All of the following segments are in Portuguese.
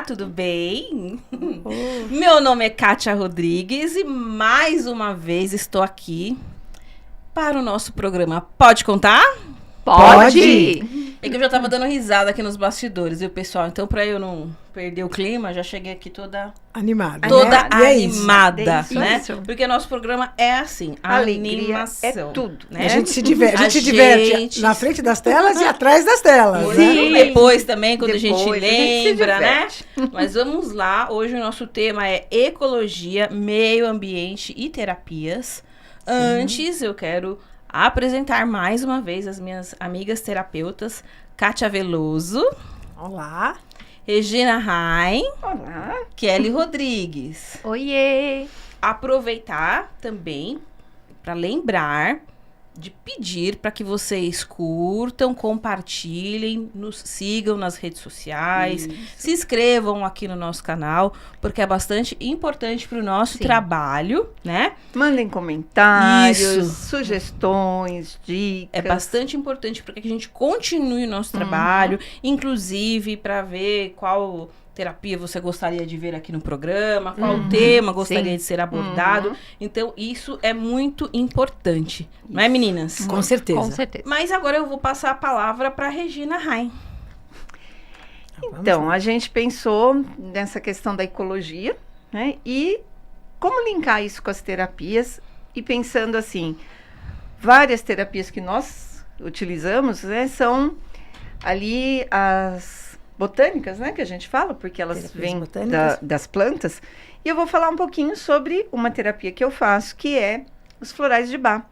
Olá, tudo bem? Meu nome é Kátia Rodrigues e mais uma vez estou aqui para o nosso programa Pode Contar? Pode! É que eu já tava dando risada aqui nos bastidores, viu, pessoal? Então, pra eu não perder o clima, já cheguei aqui toda Animada. Toda né? animada, Isso. né? Isso. Porque nosso programa é assim, Alegria animação. é tudo. Né? A gente se diverte na frente das telas e atrás das telas. Sim. Né? Depois também, quando Depois a gente a gente se lembra, né? diverte. Mas vamos lá, hoje o nosso tema é ecologia, meio ambiente e terapias. Antes, eu quero apresentar mais uma vez as minhas amigas terapeutas, Kátia Veloso, Olá. Regina Rain, Olá. Kelly Rodrigues. Oiê. Aproveitar também para lembrar de pedir para que vocês curtam, compartilhem, nos sigam nas redes sociais, se inscrevam aqui no nosso canal, porque é bastante importante para o nosso trabalho, né? Mandem comentários, Isso. sugestões, dicas. É bastante importante para que a gente continue o nosso trabalho, inclusive para ver qual terapia você gostaria de ver aqui no programa, qual tema gostaria Sim. de ser abordado. Então, isso é muito importante. Não é, meninas? Com certeza. Com certeza. Mas agora eu vou passar a palavra para Regina Rain. Então, a gente pensou nessa questão da ecologia, né? E como linkar isso com as terapias. E pensando assim, várias terapias que nós utilizamos, né? São ali as botânicas, né? Que a gente fala, porque elas Terapias vêm botânicas. das plantas. E eu vou falar um pouquinho sobre uma terapia que eu faço, que é os florais de Bach.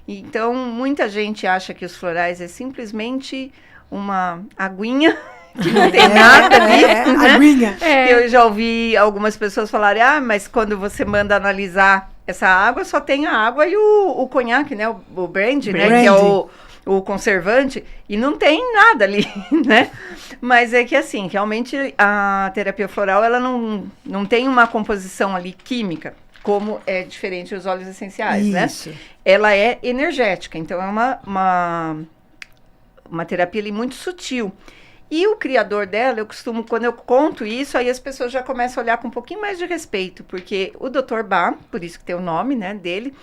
Então, muita gente acha que os florais é simplesmente uma aguinha que não tem nada ali, né? Aguinha. Eu já ouvi algumas pessoas falarem, mas quando você manda analisar essa água, só tem a água e o conhaque, né? O brandy, né? Que é o conservante, e não tem nada ali, né? Mas é que assim, realmente a terapia floral, ela não tem uma composição ali química, como é diferente dos óleos essenciais, Isso. né? Ela é energética, então é uma terapia ali muito sutil. E o criador dela, eu costumo, quando eu conto isso, aí as pessoas já começam a olhar com um pouquinho mais de respeito, porque o Dr. Bach, por isso que tem o nome, né, dele,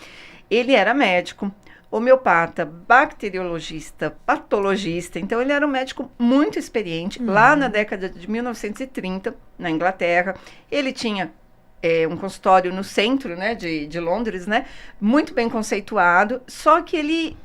ele era médico, homeopata, bacteriologista, patologista, então ele era um médico muito experiente, lá na década de 1930, na Inglaterra. Ele tinha um consultório no centro, né, de Londres, né, muito bem conceituado, só que ele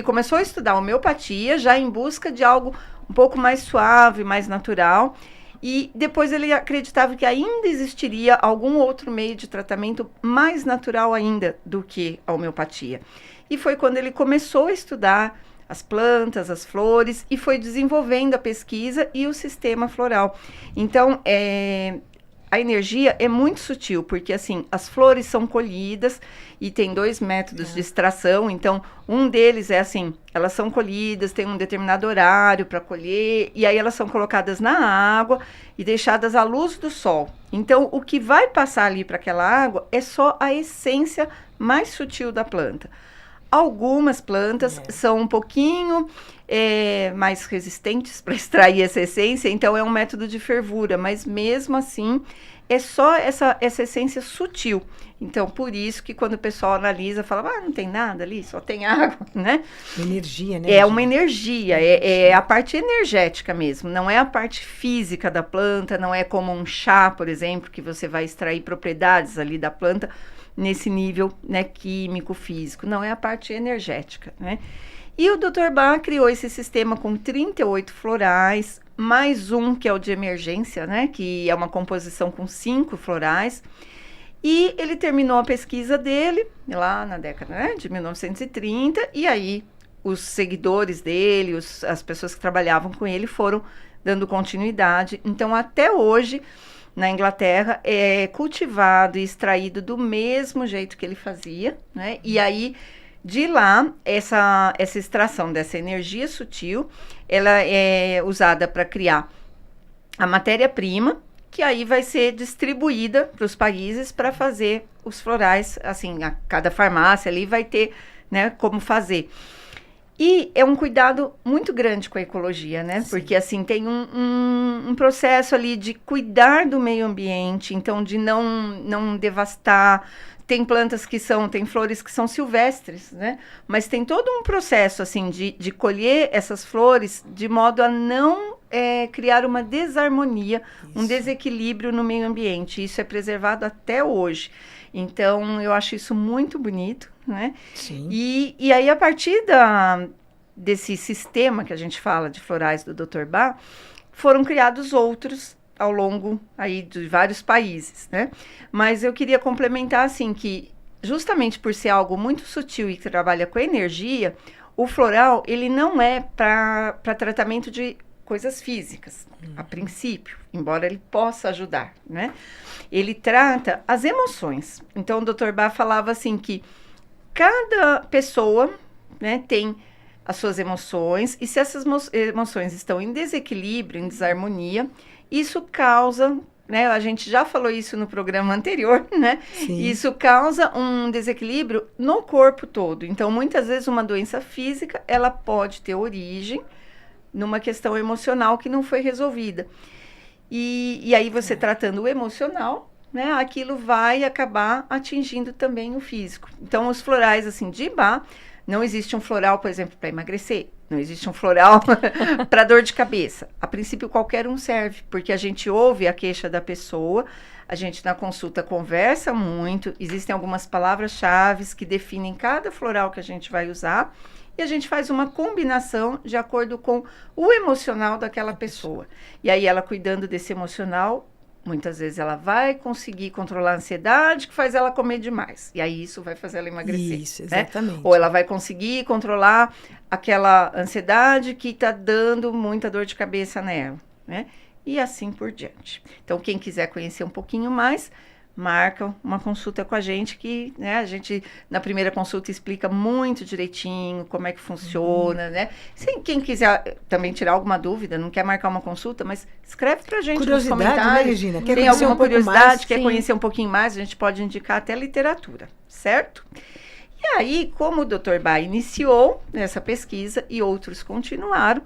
começou a estudar homeopatia já em busca de algo um pouco mais suave, mais natural, e depois ele acreditava que ainda existiria algum outro meio de tratamento mais natural ainda do que a homeopatia. E foi quando ele começou a estudar as plantas, as flores, e foi desenvolvendo a pesquisa e o sistema floral. Então, a energia é muito sutil, porque assim, as flores são colhidas e tem 2 métodos de extração. Então, um deles é assim, elas são colhidas, tem um determinado horário para colher, e aí elas são colocadas na água e deixadas à luz do sol. Então, o que vai passar ali para aquela água é só a essência mais sutil da planta. Algumas plantas são um pouquinho mais resistentes para extrair essa essência, então é um método de fervura, mas mesmo assim é só essa essência sutil. Então, por isso que quando o pessoal analisa, fala, não tem nada ali, só tem água, né? Energia, né? É uma energia, é a parte energética mesmo, não é a parte física da planta, não é como um chá, por exemplo, que você vai extrair propriedades ali da planta, nesse nível, né, químico, físico. Não, é a parte energética, né? E o Dr. Bach criou esse sistema com 38 florais, mais um que é o de emergência, né, que é uma composição com 5 florais. E ele terminou a pesquisa dele lá na década, né, de 1930, e aí os seguidores dele, as pessoas que trabalhavam com ele foram dando continuidade. Então, até hoje, na Inglaterra, é cultivado e extraído do mesmo jeito que ele fazia, né? E aí, de lá, essa extração dessa energia sutil, ela é usada para criar a matéria-prima, que aí vai ser distribuída para os países para fazer os florais, assim, a cada farmácia ali vai ter, né, como fazer. E é um cuidado muito grande com a ecologia, né? Sim. Porque, assim, tem um processo ali de cuidar do meio ambiente, então, de não devastar. Tem plantas tem flores que são silvestres, né? Mas tem todo um processo, assim, de colher essas flores de modo a não criar uma desarmonia, um desequilíbrio no meio ambiente. Isso é preservado até hoje. Então, eu acho isso muito bonito, né? Sim. E aí, a partir desse sistema que a gente fala de florais do Dr. Bach, foram criados outros ao longo aí de vários países, né? Mas eu queria complementar, assim, que justamente por ser algo muito sutil e que trabalha com energia, o floral, ele não é para tratamento de coisas físicas, a princípio, embora ele possa ajudar, né? Ele trata as emoções. Então, o Dr. Bach falava assim que cada pessoa, né, tem as suas emoções, e se essas emoções estão em desequilíbrio, em desarmonia, isso causa, né, a gente já falou isso no programa anterior, né? Sim. Isso causa um desequilíbrio no corpo todo. Então, muitas vezes, uma doença física, ela pode ter origem numa questão emocional que não foi resolvida. E aí, você tratando o emocional, né, aquilo vai acabar atingindo também o físico. Então, os florais, assim, de Bach, não existe um floral, por exemplo, para emagrecer. Não existe um floral para dor de cabeça. A princípio, qualquer um serve, porque a gente ouve a queixa da pessoa, a gente na consulta conversa muito, existem algumas palavras-chave que definem cada floral que a gente vai usar, e a gente faz uma combinação de acordo com o emocional daquela pessoa. E aí, ela cuidando desse emocional, muitas vezes ela vai conseguir controlar a ansiedade que faz ela comer demais. E aí isso vai fazer ela emagrecer. Isso, exatamente. Né? Ou ela vai conseguir controlar aquela ansiedade que está dando muita dor de cabeça nela. Né? E assim por diante. Então, quem quiser conhecer um pouquinho mais, marca uma consulta com a gente, que, né, a gente, na primeira consulta, explica muito direitinho como é que funciona, né? Se quem quiser também tirar alguma dúvida, não quer marcar uma consulta, mas escreve pra gente nos comentários. Né, Regina? Quer tem alguma curiosidade, mais, quer conhecer um pouquinho mais, a gente pode indicar até literatura, certo? E aí, como o Dr. Bach iniciou essa pesquisa e outros continuaram,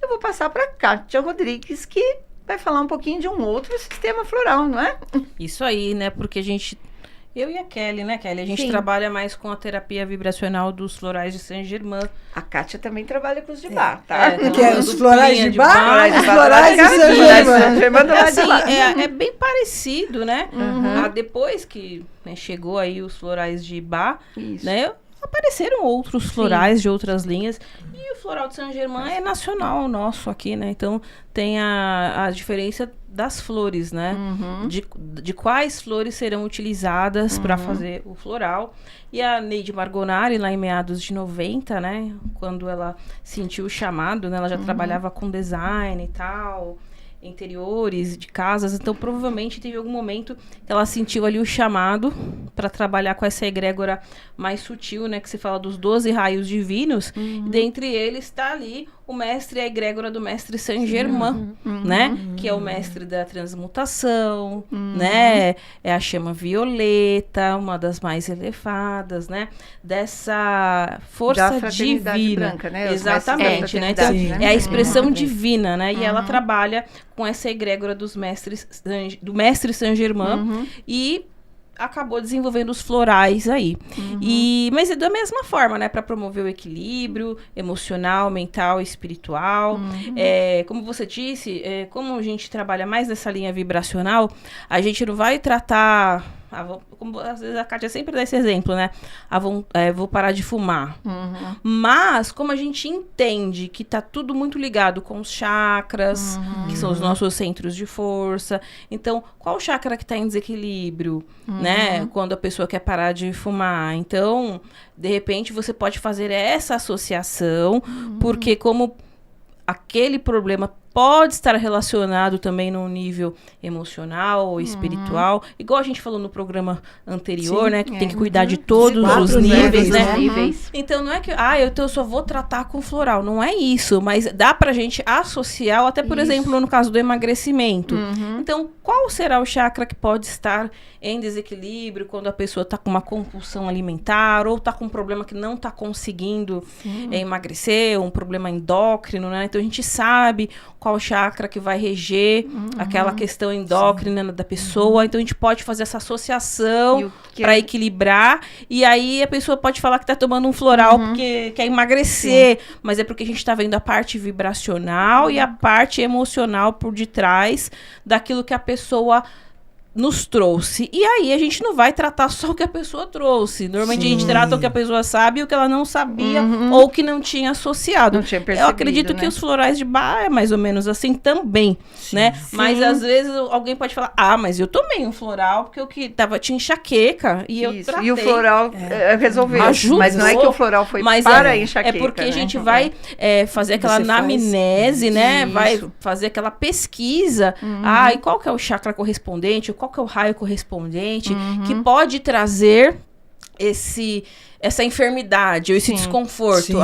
eu vou passar para Kátia Rodrigues, que vai falar um pouquinho de um outro sistema floral, não é? Isso aí, né? Porque eu e a Kelly, né, Kelly? A gente trabalha mais com a terapia vibracional dos florais de Saint-Germain. A Kátia também trabalha com os de Bach, tá? Que é os florais de Bach, os florais de Saint-Germain. Assim, é bem parecido, né? Depois que chegou aí os florais de Bach, né? Apareceram outros florais de outras linhas. E o floral de Saint-Germain é nacional nosso aqui, né? Então, tem a diferença das flores, né? De quais flores serão utilizadas para fazer o floral. E a Neide Margonari, lá em meados de 90, né? Quando ela sentiu o chamado, né? Ela já trabalhava com design e tal, interiores de casas, então provavelmente teve algum momento que ela sentiu ali o chamado para trabalhar com essa egrégora mais sutil, né, que se fala dos 12 raios divinos, e dentre eles está ali o mestre, a egrégora do mestre Saint-Germain, né, que é o mestre da transmutação, né, é a chama violeta, uma das mais elevadas, né, dessa força divina, branca, né? Exatamente, né, então é a expressão divina, né, e ela trabalha com essa egrégora dos mestres, do mestre Saint-Germain, e acabou desenvolvendo os florais aí. Mas é da mesma forma, né? Para promover o equilíbrio emocional, mental e espiritual. Como você disse, como a gente trabalha mais nessa linha vibracional, a gente não vai tratar... como às vezes a Kátia sempre dá esse exemplo, né? Vou parar de fumar. Mas, como a gente entende que tá tudo muito ligado com os chakras, que são os nossos centros de força. Então, qual chakra que tá em desequilíbrio, né? Quando a pessoa quer parar de fumar. Então, de repente, você pode fazer essa associação, porque como aquele problema pode estar relacionado também num nível emocional ou espiritual, igual a gente falou no programa anterior, né, que tem que cuidar de todos os níveis, né? Então não é que, eu só vou tratar com floral, não é isso, mas dá pra gente associar, até por exemplo, no caso do emagrecimento. Então, qual será o chakra que pode estar em desequilíbrio quando a pessoa está com uma compulsão alimentar ou está com um problema que não está conseguindo emagrecer, um problema endócrino, né? Então a gente sabe qual chakra que vai reger aquela questão endócrina da pessoa. Então a gente pode fazer essa associação para equilibrar, e aí a pessoa pode falar que está tomando um floral porque quer emagrecer, mas é porque a gente está vendo a parte vibracional e a parte emocional por detrás daquilo que a pessoa nos trouxe. E aí a gente não vai tratar só o que a pessoa trouxe. Normalmente a gente trata o que a pessoa sabe e o que ela não sabia ou que não tinha associado. Não tinha percebido, eu acredito que os florais de Bach é mais ou menos assim também, né? Mas às vezes alguém pode falar, mas eu tomei um floral porque tinha enxaqueca e eu tratei. E o floral resolveu. Ajudou, mas não é que o floral foi para a enxaqueca. É porque a gente vai fazer aquela anamnese, né? Vai fazer aquela pesquisa. E qual que é o chakra correspondente? Qual que é o raio correspondente que pode trazer essa enfermidade ou esse desconforto?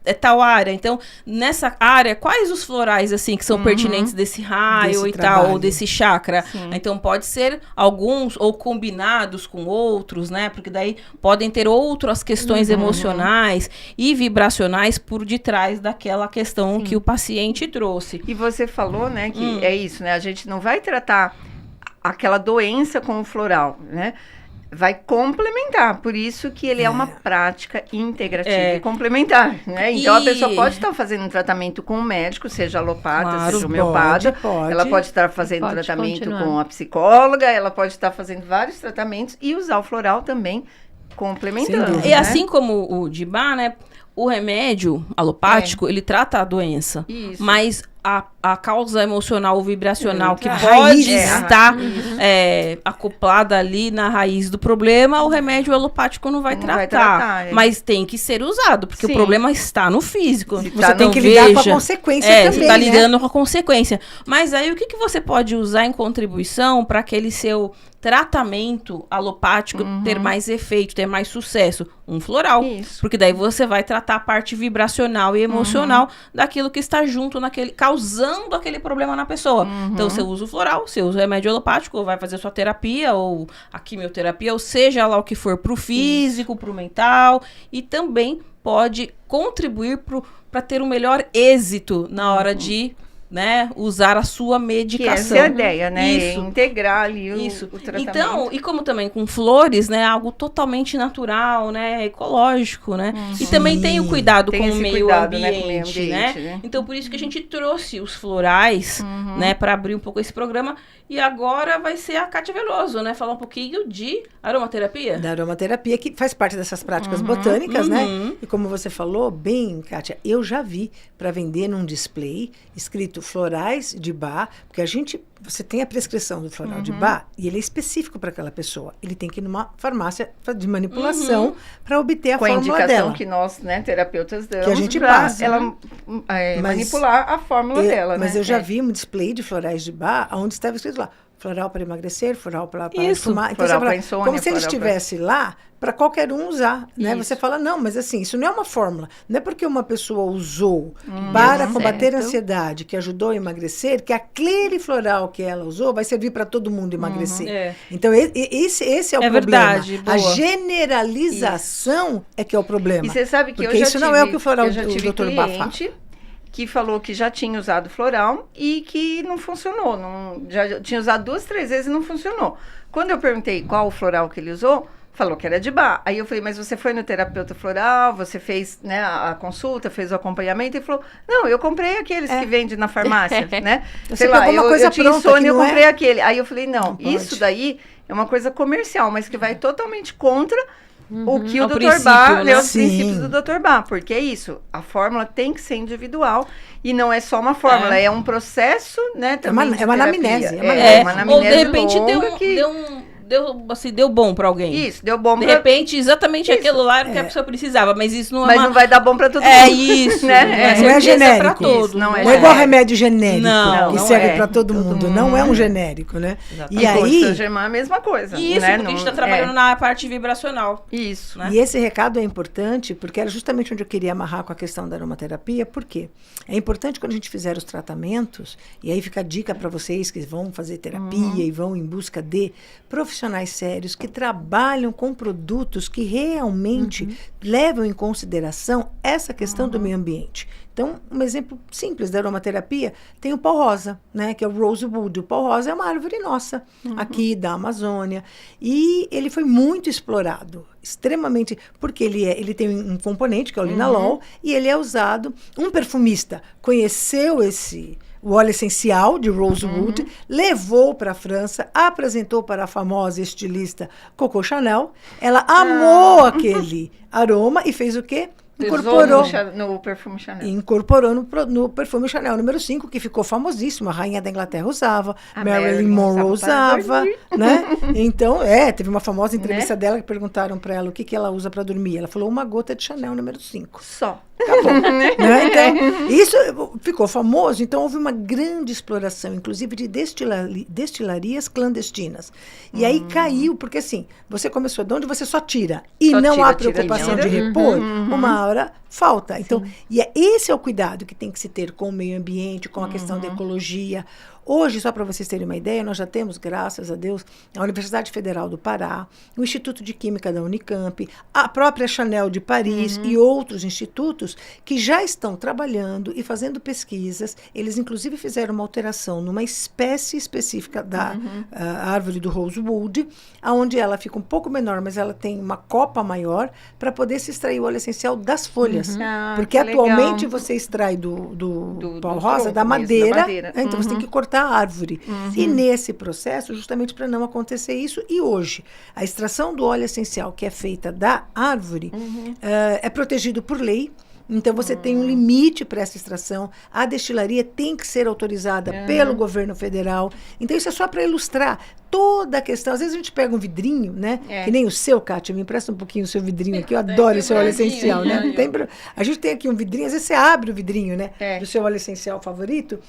É tal área. Então, nessa área, quais os florais, assim, que são pertinentes desse raio tal, ou desse chakra? Então, pode ser alguns ou combinados com outros, né? Porque daí podem ter outras questões emocionais e vibracionais por detrás daquela questão que o paciente trouxe. E você falou, né, que é isso, né? A gente não vai tratar aquela doença com o floral, né? Vai complementar, por isso que ele é uma prática integrativa e complementar, né? Então a pessoa pode estar fazendo um tratamento com o médico, seja alopata, seja homeopata, ela pode estar fazendo tratamento com a psicóloga, ela pode estar fazendo vários tratamentos e usar o floral também complementando. E assim como o de Bach, né? O remédio alopático, ele trata a doença, mas a causa emocional ou vibracional que pode estar acoplada ali na raiz do problema, o remédio alopático não vai tratar. Mas tem que ser usado, porque o problema está no físico. Você tem que lidar com a consequência também, você está lidando com a consequência. Mas aí o que você pode usar em contribuição para aquele seu tratamento alopático ter mais efeito, ter mais sucesso? Um floral. Porque daí você vai tratar a parte vibracional e emocional daquilo que está junto causando aquele problema na pessoa. Então, você usa o floral, você usa o remédio alopático, ou vai fazer sua terapia, ou a quimioterapia, ou seja lá o que for, pro físico, pro mental, e também pode contribuir para ter um melhor êxito na hora de usar a sua medicação. Que essa é a ideia, né? Integrar ali o tratamento. Então, e como também com flores, né? Algo totalmente natural, né? Ecológico, né? E também tem o cuidado com o meio ambiente, né? Então, por isso que a gente trouxe os florais, né? Para abrir um pouco esse programa. E agora vai ser a Kátia Veloso, né? Falar um pouquinho de aromaterapia. Da aromaterapia, que faz parte dessas práticas botânicas, né? E como você falou bem, Kátia, eu já vi para vender num display escrito florais de Bach, porque você tem a prescrição do floral de Bach e ele é específico para aquela pessoa. Ele tem que ir numa farmácia de manipulação para obter a fórmula dela. Com a indicação que nós, né, terapeutas damos, que a gente passa. Ela manipular a fórmula dela, Mas eu já vi um display de florais de Bach onde estava escrito lá, floral para emagrecer, floral para fumar. Então, floral para insônia, como se ele estivesse lá para qualquer um usar, né? Você fala, não, mas assim, isso não é uma fórmula. Não é porque uma pessoa usou para combater a ansiedade, que ajudou a emagrecer, que aquele floral que ela usou vai servir para todo mundo emagrecer. Então, esse é o problema. Verdade, a generalização é que é o problema. E você sabe que porque isso não é o que o floral do Dr. Bach fala. Que falou que já tinha usado floral e que não funcionou. Já tinha usado 2, 3 vezes e não funcionou. Quando eu perguntei qual o floral que ele usou, falou que era de Bach. Aí eu falei, mas você foi no terapeuta floral, você fez, né, a consulta, fez o acompanhamento? E falou, não, eu comprei aqueles que vendem na farmácia, né? Sei lá, eu tinha insônia, eu comprei aquele. Aí eu falei, não, isso daí é uma coisa comercial, mas que vai totalmente contra o que o Dr. Bach, né? Os princípios do Dr. Bach, porque é isso, a fórmula tem que ser individual e não é só uma fórmula, é um processo, né? É uma anamnese. Uma anamnese ou de repente longa deu deu bom pra alguém. Isso, deu bom De repente, exatamente aquilo lá era o que a pessoa precisava, mas isso não é Mas não vai dar bom pra todo mundo. É isso, né? Não é genérico. Pra todos. Isso, Não é igual remédio genérico, Não, que não serve é. para todo mundo. Não é um genérico, né? Exatamente. E aí... Saint-Germain é a mesma coisa. Isso, né? porque a gente tá trabalhando na parte vibracional. Isso. Né? E esse recado é importante, porque era justamente onde eu queria amarrar com a questão da aromaterapia, porque é importante quando a gente fizer os tratamentos, e aí fica a dica para vocês que vão fazer terapia e vão em busca de profissionais sérios que trabalham com produtos que realmente levam em consideração essa questão do meio ambiente. Então, um exemplo simples da aromaterapia tem o pau rosa, né, que é o rosewood. O pau rosa é uma árvore nossa, aqui da Amazônia, e ele foi muito explorado, extremamente, porque ele tem um componente, que é o linalol, e ele é usado, um perfumista conheceu o óleo essencial de rosewood, levou para a França, apresentou para a famosa estilista Coco Chanel, ela amou aquele aroma e fez o quê? Incorporou no perfume Chanel. Incorporou no perfume Chanel número 5, que ficou famosíssimo. A rainha da Inglaterra usava, A Marilyn Monroe usava, né? Então, teve uma famosa entrevista dela que perguntaram para ela o que ela usa para dormir. Ela falou uma gota de Chanel número 5. Só. Acabou. Né? Então, isso ficou famoso. Então, houve uma grande exploração, inclusive de destilarias clandestinas. E aí caiu, porque assim, você começou de onde você só tira e Só não tira, há preocupação de repor, uma hora falta. Então, esse é o cuidado que tem que se ter com o meio ambiente, com a questão da ecologia. Hoje, só para vocês terem uma ideia, nós já temos, graças a Deus, a Universidade Federal do Pará, o Instituto de Química da Unicamp, a própria Chanel de Paris e outros institutos que já estão trabalhando e fazendo pesquisas. Eles, inclusive, fizeram uma alteração numa espécie específica da árvore do rosewood, onde ela fica um pouco menor, mas ela tem uma copa maior para poder se extrair o óleo essencial das folhas. Porque atualmente você extrai do pau rosa, da madeira, então você tem que cortar a árvore. E nesse processo, justamente para não acontecer isso, e hoje, a extração do óleo essencial que é feita da árvore é protegido por lei. Então, você tem um limite para essa extração. A destilaria tem que ser autorizada pelo governo federal. Então, isso é só para ilustrar toda a questão. Às vezes a gente pega um vidrinho, né? Que nem o seu, Kátia, me empresta um pouquinho o seu vidrinho aqui. Eu adoro esse óleo essencial, né? A gente tem aqui um vidrinho, às vezes você abre o vidrinho, né? Do seu óleo essencial favorito.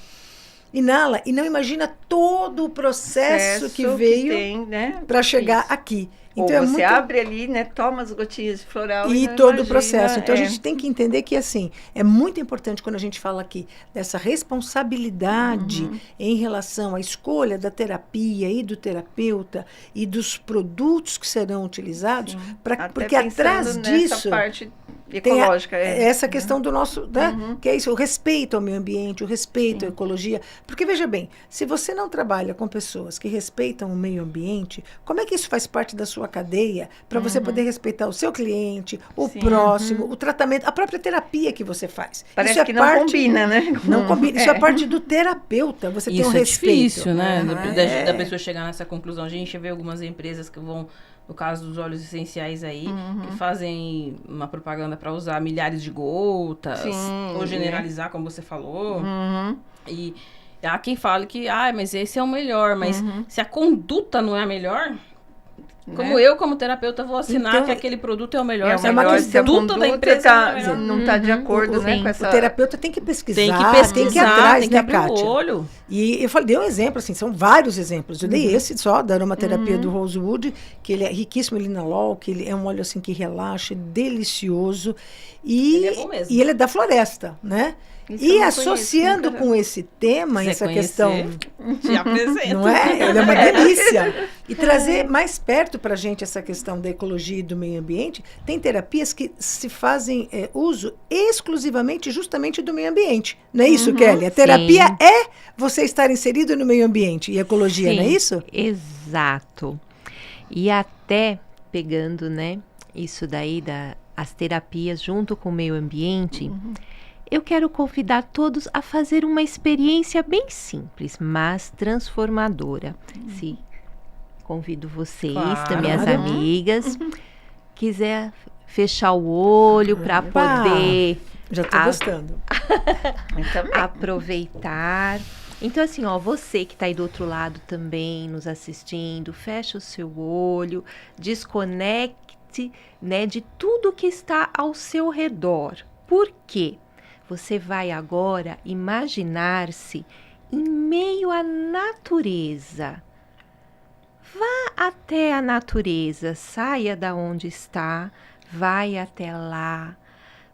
Inala e não imagina todo o processo que veio para chegar aqui. Então, ou você abre ali, né, toma as gotinhas de floral e todo o processo. Então, a gente tem que entender que, assim, é muito importante quando a gente fala aqui dessa responsabilidade em relação à escolha da terapia e do terapeuta e dos produtos que serão utilizados, porque atrás disso... parte ecológica. Essa questão do nosso, né, que é isso, o respeito ao meio ambiente, o respeito à ecologia. Porque, veja bem, se você não trabalha com pessoas que respeitam o meio ambiente, como é que isso faz parte da sua cadeia para você poder respeitar o seu cliente, o próximo, o tratamento, a própria terapia que você faz? Parece isso que não combina, né? Não combina. Isso é parte do terapeuta. Você tem um respeito. Isso é difícil, né? Da pessoa chegar nessa conclusão. A gente vê algumas empresas que vão, no caso dos óleos essenciais aí, que fazem uma propaganda para usar milhares de gotas, ou generalizar, como você falou. E há quem fale que, mas esse é o melhor, mas se a conduta não é a melhor... Como eu, como terapeuta, vou assinar então, que aquele produto é o melhor. É uma questão da empresa não está de acordo, né, com essa... O terapeuta tem que pesquisar, tem que ir atrás, né, abrir Kátia? o olho. E eu dei um exemplo, assim, são vários exemplos. Eu dei esse só, da aromaterapia do rosewood, que ele é riquíssimo em linalol, que ele é um óleo assim que relaxa, delicioso. Ele é bom mesmo. E ele é da floresta, né? E associando com esse tema, essa questão... Te apresento. Não é? Ele é uma delícia. E trazer mais perto para a gente essa questão da ecologia e do meio ambiente, tem terapias que se fazem uso exclusivamente, justamente do meio ambiente. Não é isso, Kelly? A terapia é você estar inserido no meio ambiente e ecologia, não é isso? Exato. E até pegando, né, isso daí, as terapias junto com o meio ambiente... Eu quero convidar todos a fazer uma experiência bem simples, mas transformadora. Sim, convido vocês, também as amigas, quiser fechar o olho para poder... Já estou gostando. aproveitar Então, assim, ó, você que tá aí do outro lado também, nos assistindo, fecha o seu olho, desconecte, né, de tudo que está ao seu redor. Por quê? Você vai agora imaginar-se em meio à natureza. Vá até a natureza, saia da onde está, vai até lá.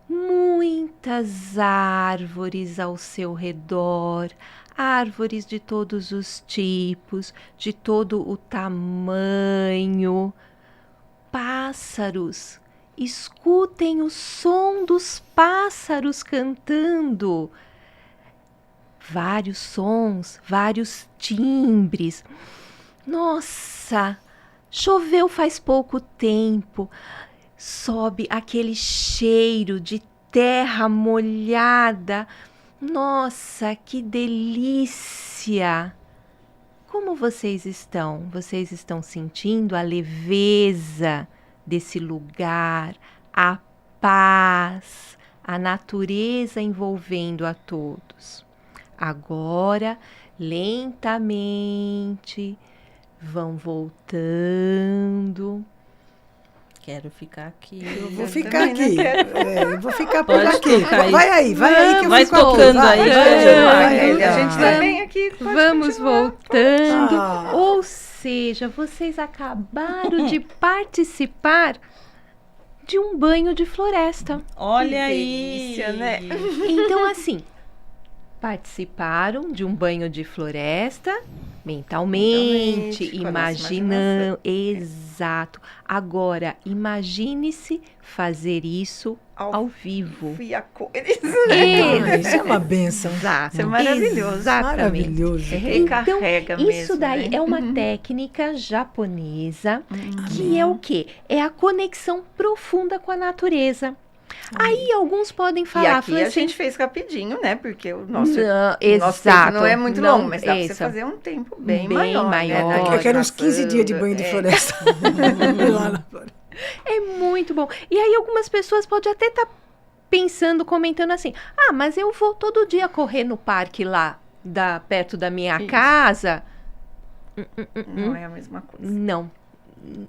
Muitas árvores ao seu redor, árvores de todos os tipos, de todo o tamanho. Pássaros, escutem o som dos pássaros cantando. Vários sons, vários timbres. Nossa, choveu faz pouco tempo. Sobe aquele cheiro de terra molhada. Nossa, que delícia! Como vocês estão? Vocês estão sentindo a leveza desse lugar, a paz, a natureza envolvendo a todos. Agora, lentamente, vão voltando. Quero ficar aqui. Eu vou ficar também aqui. não quero. Eu vou ficar por Pode aqui. tocar aí. Vai aí que eu Vai fico aqui. tocando aí, Vai, A vai. gente tá bem aqui. pode Vamos continuar. voltando. Ah. Ou seja, vocês acabaram de participar de um banho de floresta. Olha Que aí. delícia, né? Então, assim, participaram de um banho de floresta mentalmente, com a nossa imaginando. Exato. Agora, imagine-se fazer isso ao vivo. Fui a cores. Isso é uma benção. Exato. Isso é maravilhoso. Exatamente. Maravilhoso. Recarrega Então, mesmo. isso daí né? é uma técnica japonesa, que é o quê? É a conexão profunda com a natureza. Aí alguns podem E falar, aqui falam a assim, gente fez rapidinho, né? Porque o nosso, não, o nosso tempo exato, não é muito não, longo, mas dá pra você isso. fazer um tempo bem, Bem maior. maior. Né? Eu quero uns 15 dias de banho de floresta. Lá na floresta. é muito bom. E aí algumas pessoas podem até estar pensando, comentando assim, ah, mas eu vou todo dia correr no parque lá, perto da minha Isso. casa. Não é a mesma coisa. Não,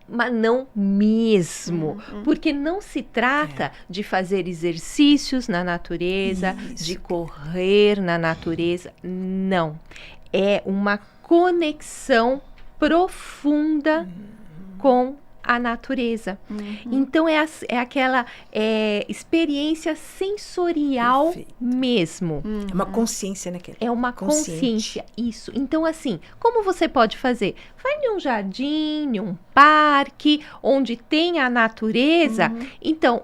mas não mesmo, porque não se trata de fazer exercícios na natureza, Isso. de correr na natureza, não. É uma conexão profunda com a natureza. Então é aquela experiência sensorial Perfeito. mesmo. É uma consciência, né, Kelly? É uma Consciente. consciência, isso. Então, assim, como você pode fazer? Vai em um jardim, em um parque, onde tem a natureza. Então,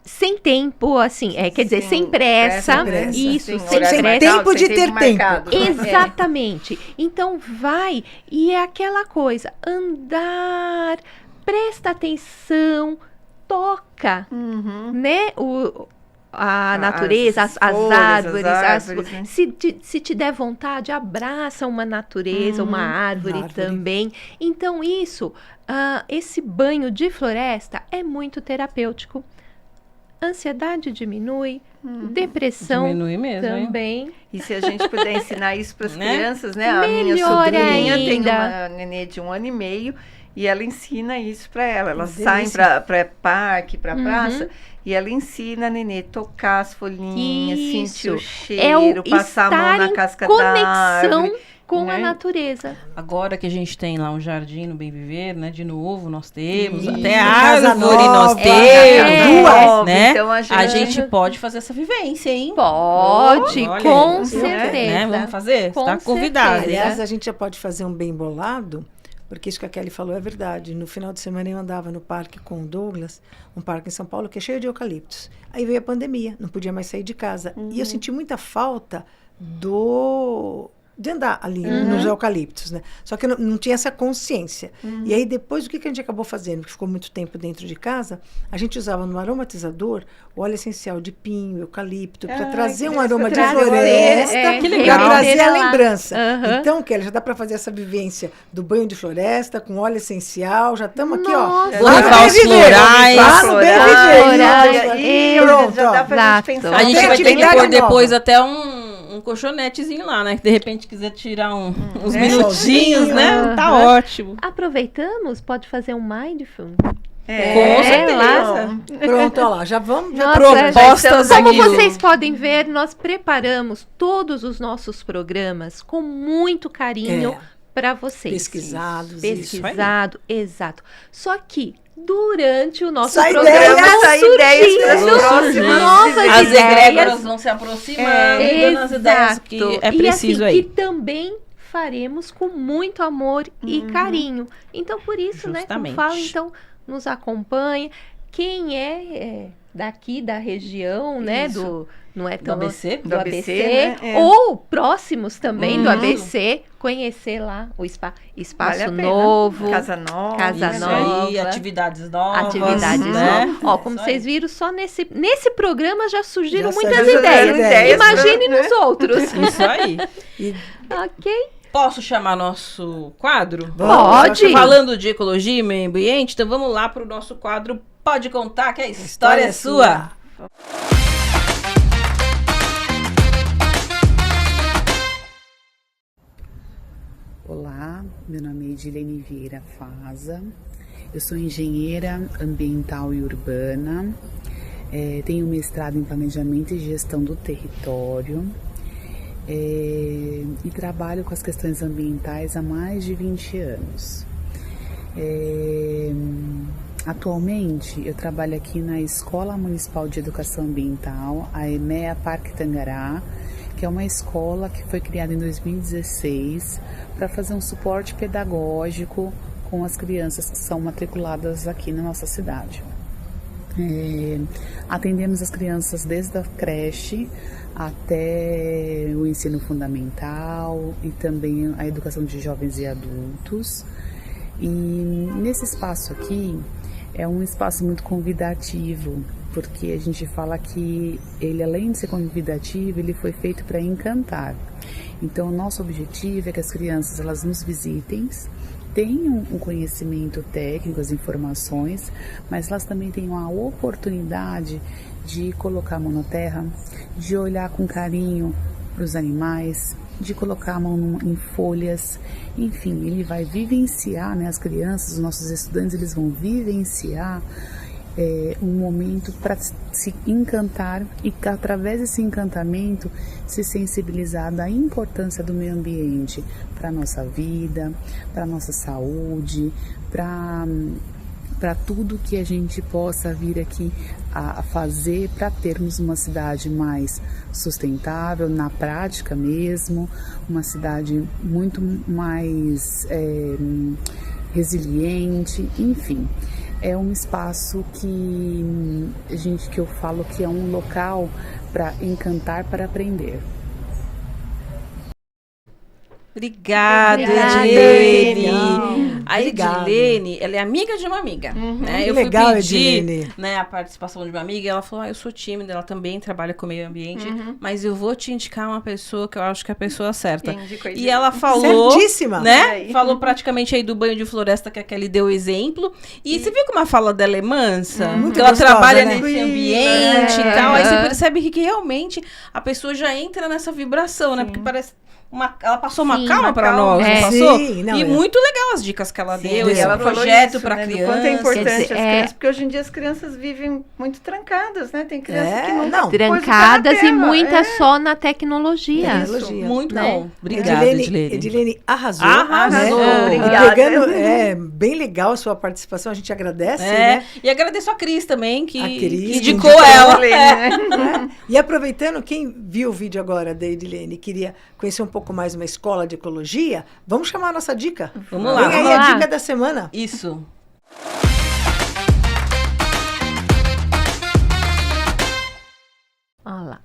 sem tempo, assim, quer dizer, Sim, sem pressa. pressa. Isso, Sim, sem horário Sem pressa. tempo de ter marcado. Exatamente. Então, vai e é aquela coisa, andar, presta atenção, toca, né? A natureza, as folhas, árvores. né? Se te der vontade, abraça uma natureza, uma árvore também. Então, esse banho de floresta é muito terapêutico. Ansiedade diminui, depressão Diminui mesmo, hein? também. E se a gente puder ensinar isso para as Né? crianças, né? A minha Melhor sobrinha tem ainda. uma nenê de 1 ano e meio e ela ensina isso para ela. Elas Que saem delícia. para praça, para praça, e ela ensina a nenê tocar as folhinhas, sentir o É cheiro, passar a mão estar na em casca da conexão árvore. com a né? natureza. Agora que a gente tem lá um jardim no Bem Viver, né? De novo, nós temos. Isso. Até a Casa árvore nós nova, temos. nova, Né? então A gente pode fazer essa vivência, hein? Pode, Olha, com né? certeza. Vamos fazer? Com Está convidado. certeza. Aliás, a gente já pode fazer um bem bolado, porque isso que a Kelly falou é verdade. No final de semana eu andava no parque com o Douglas, um parque em São Paulo que é cheio de eucaliptos. Aí veio a pandemia, não podia mais sair de casa. E eu senti muita falta de andar ali nos eucaliptos, né? Só que eu não tinha essa consciência. E aí depois, o que a gente acabou fazendo? Porque ficou muito tempo dentro de casa, a gente usava no aromatizador o óleo essencial de pinho, eucalipto, para trazer um aroma de trazer, floresta, que para legal. trazer a Lá. lembrança. Aham. Então, Kelly, já dá para fazer essa vivência do banho de floresta com óleo essencial. Já estamos aqui, Nossa. ó. Vou levar os florais. Lá no Bem Viver. Florais. E Pronto, já dá ó. pra gente Exato. pensar. A gente Tem vai ter que atividade pôr nova. depois até um colchonetezinho lá, né? Que de repente gente quiser tirar uns É. minutinhos, né? Tá Aham. ótimo. Aproveitamos, pode fazer um mindful. Com certeza. lá. Pronto, olha lá, já vamos. Já Nossa, Propostas Como aqui. vocês podem ver, nós preparamos todos os nossos programas com muito carinho para vocês. pesquisados. Pesquisado, exato. Só que durante o nosso Sai programa ideias, sai ideias para as Vão próximas surgindo. novas As ideias. egrégoras vão se aproximando e dando as ideias que é e preciso assim, aí. que também faremos com muito amor e carinho. Então, por isso, né, como Justamente. falo, então, nos acompanha. Quem é daqui da região, né, não é Do tão... ABC? Do Do ABC, ABC, né? É. ou próximos também do Uhum. ABC, conhecer lá o espaço Vale a pena. novo. Casa nova. Casa Isso nova. aí, atividades novas. Atividades né? novas. Ó, como Isso vocês viram, só nesse programa já surgiram Já muitas surgiram ideias. ideias, Imagine né? nos outros. Isso aí. E Ok? Posso chamar nosso quadro? Pode. Falando de ecologia e meio ambiente, então vamos lá para o nosso quadro Pode Contar, que a história é sua. Olá, meu nome é Edilene Vieira Faza, eu sou engenheira ambiental e urbana, tenho mestrado em planejamento e gestão do território e trabalho com as questões ambientais há mais de 20 anos. Atualmente eu trabalho aqui na Escola Municipal de Educação Ambiental, a EMEA Parque Tangará, que é uma escola que foi criada em 2016 para fazer um suporte pedagógico com as crianças que são matriculadas aqui na nossa cidade. Atendemos as crianças desde a creche até o ensino fundamental e também a educação de jovens e adultos. E nesse espaço aqui é um espaço muito convidativo, porque a gente fala que ele, além de ser convidativo, ele foi feito para encantar. Então, o nosso objetivo é que as crianças elas nos visitem, tenham um conhecimento técnico, as informações, mas elas também tenham a oportunidade de colocar a mão na terra, de olhar com carinho para os animais, de colocar a mão em folhas, enfim, ele vai vivenciar, né, as crianças, os nossos estudantes, eles vão vivenciar um momento para se encantar e, através desse encantamento, se sensibilizar da importância do meio ambiente para a nossa vida, para a nossa saúde, para tudo que a gente possa vir aqui a fazer para termos uma cidade mais sustentável, na prática mesmo, uma cidade muito mais resiliente, enfim. É um espaço que eu falo que é um local para encantar, para aprender. Obrigada, Obrigada, Edilene. A Obrigada. Edilene, ela é amiga de uma amiga. Né? Que Eu fui legal, pedir, Edilene. né, a participação de uma amiga e ela falou, eu sou tímida, ela também trabalha com meio ambiente, mas eu vou te indicar uma pessoa que eu acho que é a pessoa certa. E ela falou, Certíssima. né? Aí. Falou praticamente aí do banho de floresta que a Kelly deu exemplo. E você viu como a fala dela é mansa? Muito Que ela gostosa, trabalha né? nesse ambiente e tal. Aí você Aham. percebe que realmente a pessoa já entra nessa vibração, né? Porque parece ela passou uma Sim, calma uma pra calma. nós, É. não passou? Sim, não, E é. muito legal as dicas que ela Sim, deu, deu. esse Ela falou projeto isso, pra né, do criança. quanto é importante Quer as dizer, crianças, porque hoje em dia as crianças vivem muito trancadas, né? Tem criança que nunca não. pôs o pé na Trancadas e tela, muitas só na tecnologia. Tecnologia. Muito Né? bom. Obrigada, Edilene. Edilene arrasou. Arrasou. Né? Obrigada. Pegando, bem legal a sua participação, a gente agradece, É, né? e agradeço a Cris também, que A Cris, que que indicou indicou ela. Falei, né? E aproveitando, quem viu o vídeo agora da Edilene e queria conhecer um pouco mais uma escola de ecologia, vamos chamar a nossa dica. Vamos lá, Vem aí vamos a lá. dica da semana. Isso. Olha lá.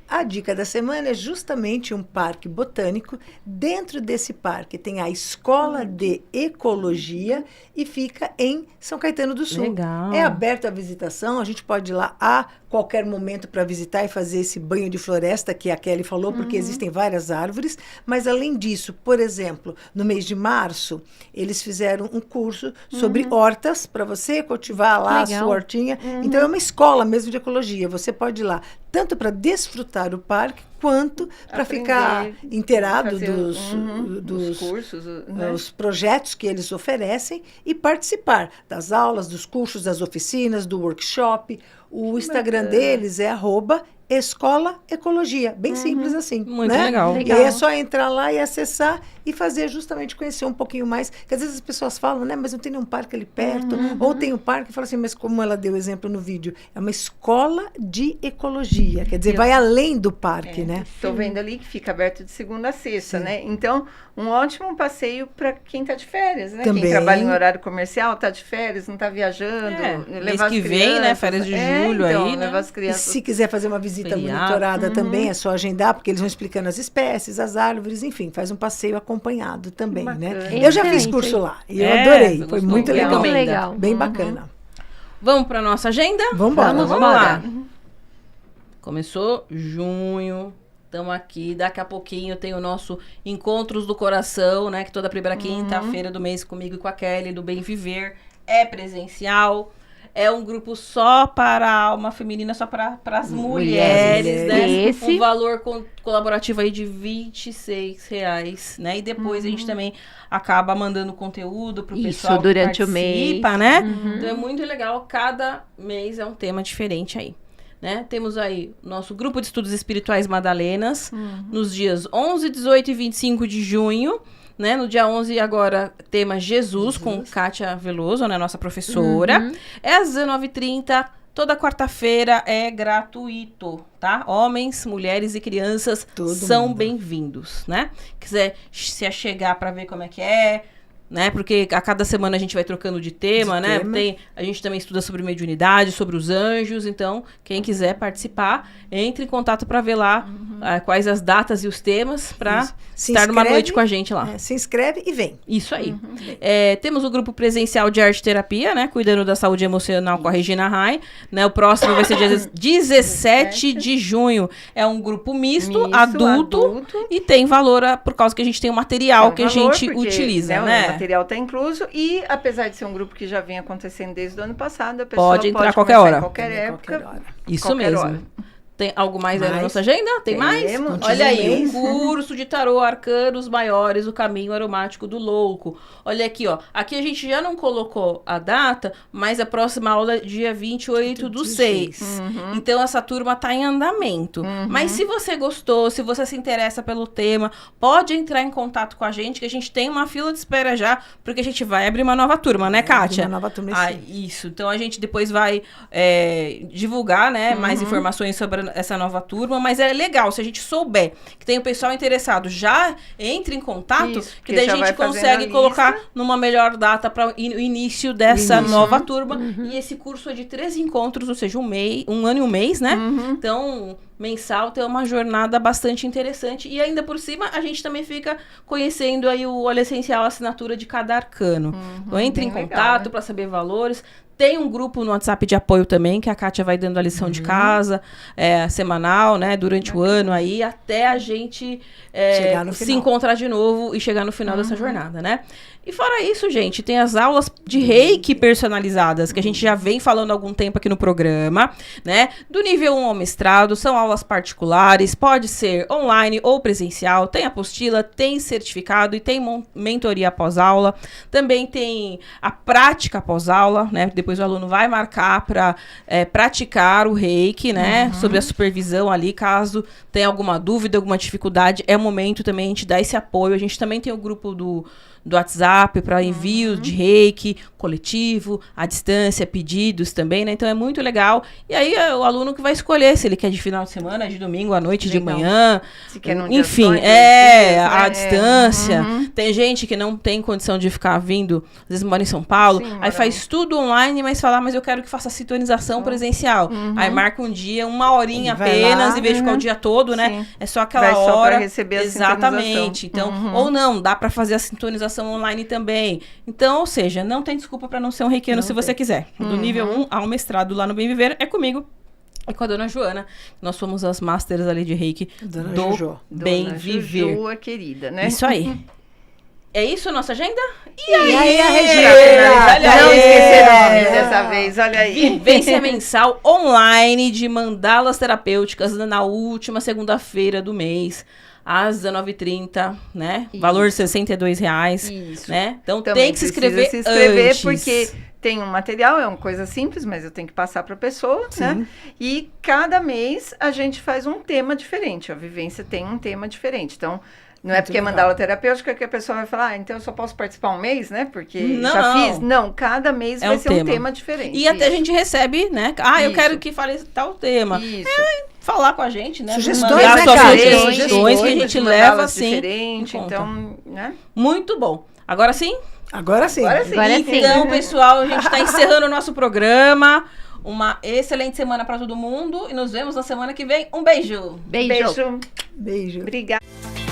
A dica da semana é justamente um parque botânico. Dentro desse parque tem a Escola de Ecologia e fica em São Caetano do Sul. Legal. É aberto à visitação, a gente pode ir lá a qualquer momento para visitar e fazer esse banho de floresta que a Kelly falou, porque existem várias árvores. Mas além disso, por exemplo, no mês de março, eles fizeram um curso sobre hortas para você cultivar lá a Legal. sua hortinha. Então é uma escola mesmo de ecologia. Você pode ir lá tanto para desfrutar o parque, quanto para ficar inteirado fazer, dos cursos, né? os projetos que eles oferecem e participar das aulas, dos cursos, das oficinas, do workshop. O Instagram deles é @Escola Ecologia, bem simples assim. Muito né? legal. E aí é só entrar lá e acessar e fazer justamente conhecer um pouquinho mais. Porque às vezes as pessoas falam, né, mas não tem nenhum parque ali perto. Ou tem um parque e fala assim, mas como ela deu exemplo no vídeo, é uma escola de ecologia. Quer dizer, vai além do parque, né? Estou vendo ali que fica aberto de segunda a sexta, né? Então, um ótimo passeio para quem está de férias, né? Também. Quem trabalha em horário comercial, está de férias, não está viajando. Mês que vem, né? Férias de julho então, aí, né? levar as E crianças. se quiser fazer uma visita Feriado. monitorada também, é só agendar, porque eles vão explicando as espécies, as árvores, enfim, faz um passeio acompanhado também, né? Bacana. Eu já fiz Excelente. curso lá e eu É, adorei, você foi gostou? muito legal. Muito legal. Bem bacana. Vamos para nossa agenda? Vamos embora. Vamos lá. Começou junho. Estamos aqui, daqui a pouquinho tem o nosso Encontros do Coração, né? Que toda primeira quinta-feira do mês comigo e com a Kelly, do Bem Viver. É presencial. É um grupo só para a alma feminina, só para as mulheres, né? Esse. Um valor colaborativo aí de R$26, né? E depois a gente também acaba mandando conteúdo pro Isso, pessoal que durante o participa, mês. né? Então é muito legal, cada mês é um tema diferente aí. Né? Temos aí o nosso grupo de estudos espirituais Madalenas, nos dias 11, 18 e 25 de junho. Né? No dia 11, agora, tema Jesus, com Kátia Veloso, né? Nossa professora. É às 19h30, toda quarta-feira é gratuito, tá? Homens, mulheres e crianças Todo são mundo. bem-vindos, né? Quiser se achegar para ver como é que é, né? Porque a cada semana a gente vai trocando de tema, né? A gente também estuda sobre mediunidade, sobre os anjos. Então, quem quiser participar, entre em contato para ver lá quais as datas e os temas para Isso. Se estar numa inscreve, noite com a gente lá. Se inscreve e vem. Isso aí. Temos o grupo presencial de arte terapia, né? Cuidando da saúde emocional com a Regina Rai. Né? O próximo vai ser dia 17 de junho. É um grupo misto, adulto, e tem valor por causa que a gente tem o material que a gente utiliza, né? O material está incluso e, apesar de ser um grupo que já vem acontecendo desde o ano passado, a pessoa Pode entrar a qualquer começar hora. em qualquer época. Qualquer hora. Isso qualquer mesmo. hora. Tem algo mais aí na Mais? nossa agenda? Tem mais? Temos. Olha aí, Temos. um curso de tarô arcanos maiores, o caminho aromático do louco. Olha aqui, ó. Aqui a gente já não colocou a data, mas a próxima aula é dia 28 do 6. Então essa turma tá em andamento. Mas se você gostou, se você se interessa pelo tema, pode entrar em contato com a gente, que a gente tem uma fila de espera já, porque a gente vai abrir uma nova turma, né, Kátia? Uma nova turma, Ah, sim. isso. Então a gente depois vai divulgar, né, mais informações sobre essa nova turma, mas é legal, se a gente souber que tem o pessoal interessado, já entre em contato, Isso, que daí a já gente vai fazendo consegue a colocar lista. numa melhor data para o início dessa nova turma. E esse curso é de 3 encontros, ou seja, um ano e um mês, né? Então, mensal, tem uma jornada bastante interessante. E ainda por cima, a gente também fica conhecendo aí o óleo essencial, a assinatura de cada arcano. Então, entre em bem legal, contato né? para saber valores. Tem um grupo no WhatsApp de apoio também, que a Kátia vai dando a lição de casa, semanal, né? Durante o ano aí, até a gente Chegar no se final. encontrar de novo e chegar no final dessa jornada, né? E fora isso, gente, tem as aulas de reiki personalizadas, que a gente já vem falando há algum tempo aqui no programa, né? Do nível 1 ao mestrado, são aulas particulares, pode ser online ou presencial, tem apostila, tem certificado e tem mentoria pós-aula. Também tem a prática pós-aula, né? Depois o aluno vai marcar para praticar o reiki, né? Sob a supervisão ali, caso tenha alguma dúvida, alguma dificuldade, é o momento também a gente dar esse apoio. A gente também tem o grupo do WhatsApp para envio de reiki coletivo, à distância, pedidos também, né? Então é muito legal. E aí é o aluno que vai escolher se ele quer de final de semana, de domingo à noite, de Legal. manhã. Se quer num dia Enfim, só, em 2 dias, à né? distância. Tem gente que não tem condição de ficar vindo, às vezes mora em São Paulo, Sim, aí mora faz tudo online, mas fala, mas eu quero que faça sintonização presencial. Aí marca um dia, 1 horinha Vai apenas, lá, em vez de ficar o dia todo, né? Sim. É só aquela Vai só pra hora. receber a Exatamente. sintonização. Então, ou não, dá pra fazer a sintonização online também. Então, ou seja, não tem desculpa pra não ser um reikiano se você quiser. Do nível 1 ao mestrado lá no Bem Viver é comigo e com a dona Joana. Nós somos as masters ali de reiki Dona do Juju. Bem Dona Viver. Juju, a querida, né? Isso aí. É isso a nossa agenda? E aí, a Não Regina? esqueceram dessa vez, olha aí. Vivência mensal online de mandalas terapêuticas na última segunda-feira do mês, às 19h30, né? Isso. Valor R$ 62, Isso. né? Então Também tem que se precisa inscrever se inscrever antes. porque tem um material, é uma coisa simples, mas eu tenho que passar para a pessoa, né? E cada mês a gente faz um tema diferente. A vivência tem um tema diferente. Então, não é Muito porque é legal. mandala terapêutica que a pessoa vai falar, então eu só posso participar um mês, né? Porque Não. já fiz. Não, cada mês É vai um ser um tema. tema diferente. E até a Isso. gente recebe, né? Ah, eu Isso. quero que fale tal tema. Isso. Falar com a gente, né? Sugestões, Mandar né, suas cara? sugestões que a gente leva, mandalas assim, diferente, em conta. então, né? Muito bom. Agora sim? Agora sim. Agora sim. Agora sim. Então, pessoal, a gente está encerrando o nosso programa. Uma excelente semana para todo mundo e nos vemos na semana que vem. Um beijo. Beijo. Beijo. Beijo. Obrigada.